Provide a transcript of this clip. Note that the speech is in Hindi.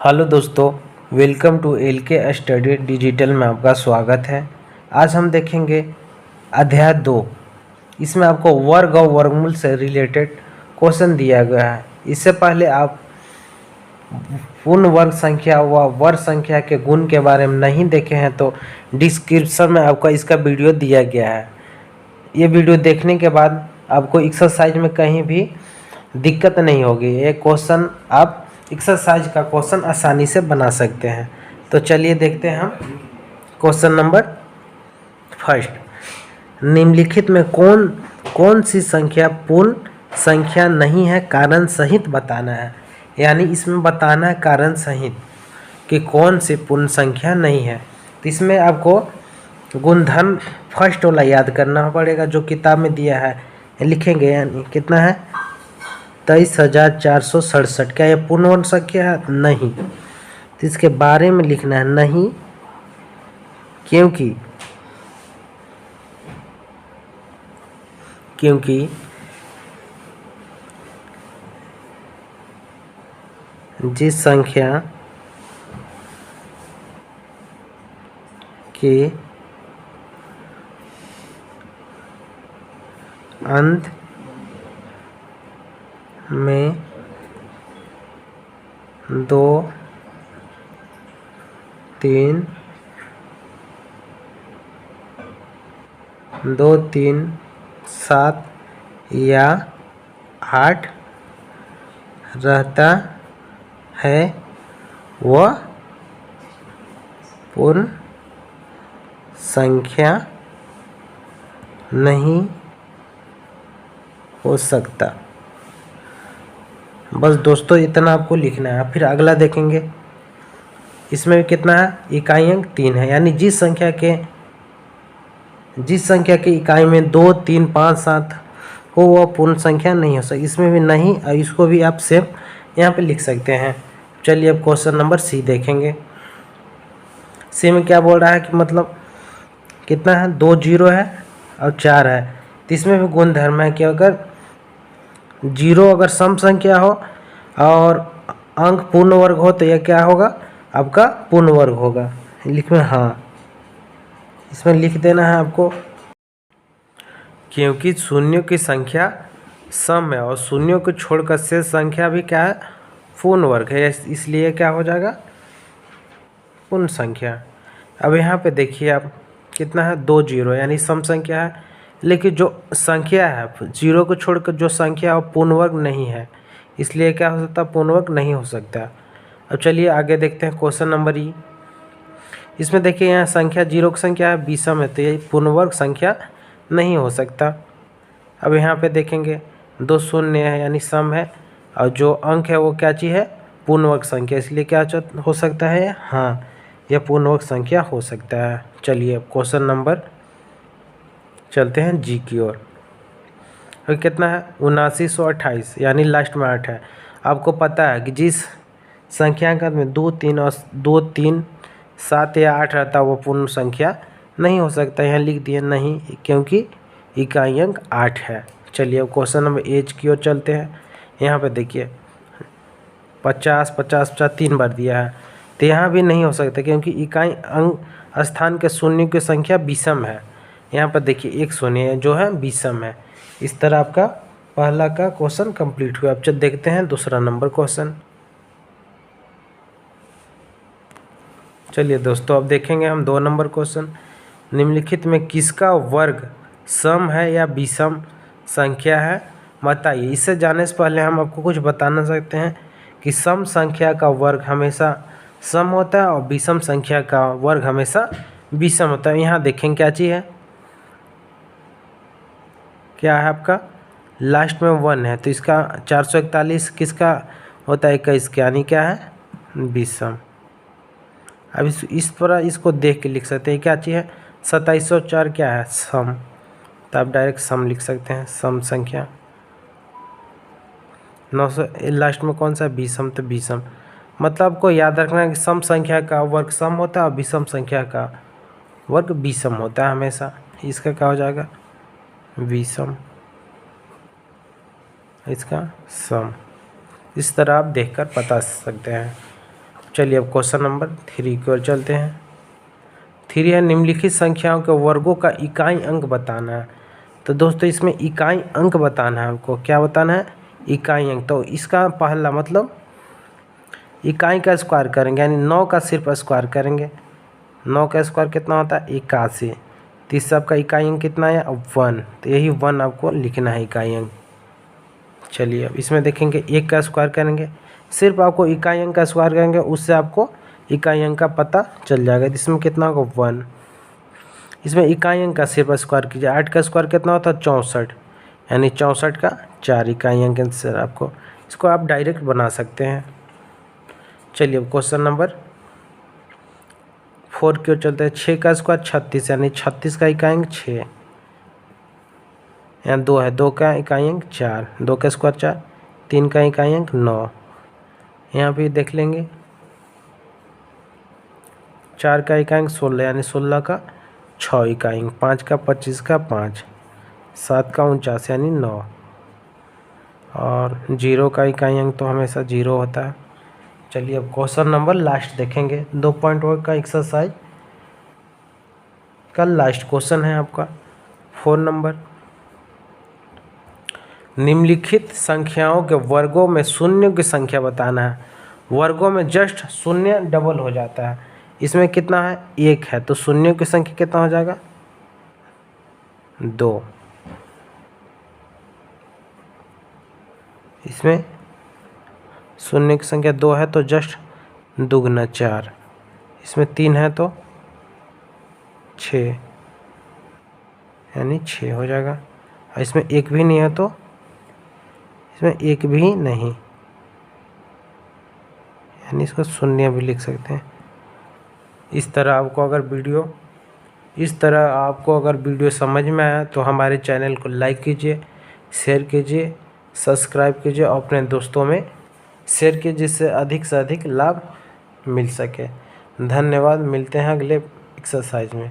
हेलो दोस्तों, वेलकम टू एल के स्टडी डिजिटल में आपका स्वागत है। आज हम देखेंगे अध्याय 2। इसमें आपको वर्ग और वर्गमूल से रिलेटेड क्वेश्चन दिया गया है। इससे पहले आप पूर्ण वर्ग संख्या व वर्ग संख्या के गुण के बारे में नहीं देखे हैं तो डिस्क्रिप्शन में आपका इसका वीडियो दिया गया है। ये वीडियो देखने के बाद आपको एक्सरसाइज में कहीं भी दिक्कत नहीं होगी। ये क्वेश्चन आप एक्सरसाइज का क्वेश्चन आसानी से बना सकते हैं। तो चलिए देखते हैं हम क्वेश्चन नंबर फर्स्ट। निम्नलिखित में कौन कौन सी संख्या पूर्ण संख्या नहीं है, कारण सहित बताना है। यानी इसमें बताना है कारण सहित कि कौन सी पूर्ण संख्या नहीं है। तो इसमें आपको गुणधर्म फर्स्ट वाला याद करना पड़ेगा जो किताब में दिया है। लिखेंगे यानी कितना है 23,467। क्या यह पूर्ण संख्या है? नहीं। तो इसके बारे में लिखना है नहीं, क्योंकि जिस संख्या के अंत में 2, 3, 7 या 8 रहता है वह पूर्ण संख्या नहीं हो सकता। बस दोस्तों इतना आपको लिखना है। फिर अगला देखेंगे। इसमें भी कितना है? इकाई अंक 3 है। यानी जिस संख्या के इकाई में 2, 3, 5, 7 हो वह पूर्ण संख्या नहीं हो सकती। इसमें भी नहीं, और इसको भी आप सेम यहाँ पे लिख सकते हैं। चलिए अब क्वेश्चन नंबर सी देखेंगे। सी में क्या बोल रहा है कि मतलब कितना है? 2 0 है और 4 है। तो इसमें भी गुणधर्म है कि अगर 0 अगर सम संख्या हो और अंक पूर्ण वर्ग हो तो यह क्या होगा? आपका पूर्ण वर्ग होगा। लिख में हाँ, इसमें लिख देना है आपको, क्योंकि शून्यों की संख्या सम है और शून्यों को छोड़कर शेष संख्या भी क्या है? पूर्ण वर्ग है। इसलिए क्या हो जाएगा? पूर्ण संख्या। अब यहाँ पे देखिए आप कितना है? 2 0 यानी सम संख्या है, लेकिन जो संख्या है 0 को छोड़कर जो संख्या है पूर्ण वर्ग नहीं है, इसलिए क्या हो सकता? पूर्ण वर्ग नहीं हो सकता। अब चलिए आगे देखते हैं क्वेश्चन नंबर ई। इसमें देखिए यहाँ संख्या 0 की संख्या है, विषम है, तो ये पूर्ण वर्ग संख्या नहीं हो सकता। अब यहाँ पे देखेंगे 2 शून्य है यानी सम है, और जो अंक है वो क्या चीज़ है? पूर्ण वर्ग संख्या, इसलिए क्या हो सकता है? हाँ, यह पूर्ण वर्ग संख्या हो सकता है। चलिए अब क्वेश्चन नंबर चलते हैं जी की ओर। और कितना है? 7928 यानी लास्ट में 8 है। आपको पता है कि जिस संख्यांक में 2, 3, 7 या 8 रहता है वो पूर्ण संख्या नहीं हो सकता। यहाँ लिख दिए नहीं, क्योंकि इकाई अंक 8 है। चलिए अब क्वेश्चन नंबर एच की ओर चलते हैं। यहाँ पे देखिए 50, 50, 50 3 बार दिया है, तो यहाँ भी नहीं हो सकता क्योंकि इकाई अंक स्थान के शून्य की संख्या विषम है। यहाँ पर देखिए एक शून्य जो है विषम है। इस तरह आपका पहला का क्वेश्चन कंप्लीट हुआ। अब चल देखते हैं दूसरा नंबर क्वेश्चन। चलिए दोस्तों अब देखेंगे हम 2 नंबर क्वेश्चन। निम्नलिखित में किसका वर्ग सम है या विषम संख्या है, बताइए। इससे जाने से पहले हम आपको कुछ बताना चाहते हैं कि सम संख्या का वर्ग हमेशा सम होता है और विषम संख्या का वर्ग हमेशा विषम होता है। यहाँ देखेंगे क्या चीज़ है? क्या है आपका? लास्ट में 1 है, तो इसका 441 किसका होता है? 21 का, यानी क्या है? विषम। अब इस पर इसको देख के लिख सकते हैं क्या चीज़ है? 2704 क्या है? सम। तो आप डायरेक्ट सम लिख सकते हैं, सम संख्या। 900 लास्ट में कौन सा? विषम, तो विषम। मतलब आपको याद रखना है कि सम संख्या का वर्ग सम होता है और विषम संख्या का वर्ग विषम होता है हमेशा। इसका क्या हो जाएगा? विषम, इसका सम। इस तरह आप देखकर बता सकते हैं। चलिए अब क्वेश्चन नंबर 3 की ओर चलते हैं। 3 है निम्नलिखित संख्याओं के वर्गों का इकाई अंक बताना है। तो दोस्तों इसमें इकाई अंक बताना है हमको। क्या बताना है? इकाई अंक। तो इसका पहला मतलब इकाई का स्क्वायर करेंगे, यानी 9 का सिर्फ स्क्वायर करेंगे। 9 का स्क्वायर कितना होता है? 81। तो इस सब का इकाई अंक कितना है? 1। तो यही 1 आपको लिखना है इकाई अंक। चलिए अब इसमें देखेंगे 1 का स्क्वायर करेंगे, सिर्फ आपको इकाई अंक का स्क्वायर करेंगे, उससे आपको इकाई अंक का पता चल जाएगा। इसमें कितना होगा? 1। इसमें इकाई अंक का सिर्फ स्क्वायर कीजिए। 8 का स्क्वायर कितना होता है? 64, यानी 64 का 4 इकाई अंक आंसर आपको। इसको आप डायरेक्ट बना सकते हैं। चलिए अब क्वेश्चन नंबर 4 की ओर चलते हैं। 6 का स्क्वायर 36, यानी 36 का इकाई अंक 6। यहाँ 2 है, 2 का इकाई अंक 4, 2 का स्क्वायर 4, 3 का इकाई अंक 9। यहाँ भी देख लेंगे 4 का इकाई अंक 16, यानी 16 का 6 इकाई अंक, 5 का 25 का 5, 7 का 49 यानी 9, और 0 का इकाई अंक तो हमेशा 0 होता है। चलिए अब क्वेश्चन नंबर लास्ट देखेंगे। 2.1 का एक्सरसाइज का लास्ट क्वेश्चन है आपका 4 नंबर। निम्नलिखित संख्याओं के वर्गों में शून्य की संख्या बताना है। वर्गों में जस्ट शून्य डबल हो जाता है। इसमें कितना है? 1 है, तो शून्य की संख्या कितना हो जाएगा? 2। इसमें शून्य की संख्या 2 है तो जस्ट दुगना 4। इसमें 3 है तो 6, यानी 6 हो जाएगा। और इसमें 1 भी नहीं है तो इसमें 1 भी नहीं, यानी इसको शून्य भी लिख सकते हैं। इस तरह आपको अगर वीडियो समझ में आया तो हमारे चैनल को लाइक कीजिए, शेयर कीजिए, सब्सक्राइब कीजिए और अपने दोस्तों में शेयर कीजिए, जिससे अधिक से अधिक लाभ मिल सके। धन्यवाद। मिलते हैं अगले एक्सरसाइज में।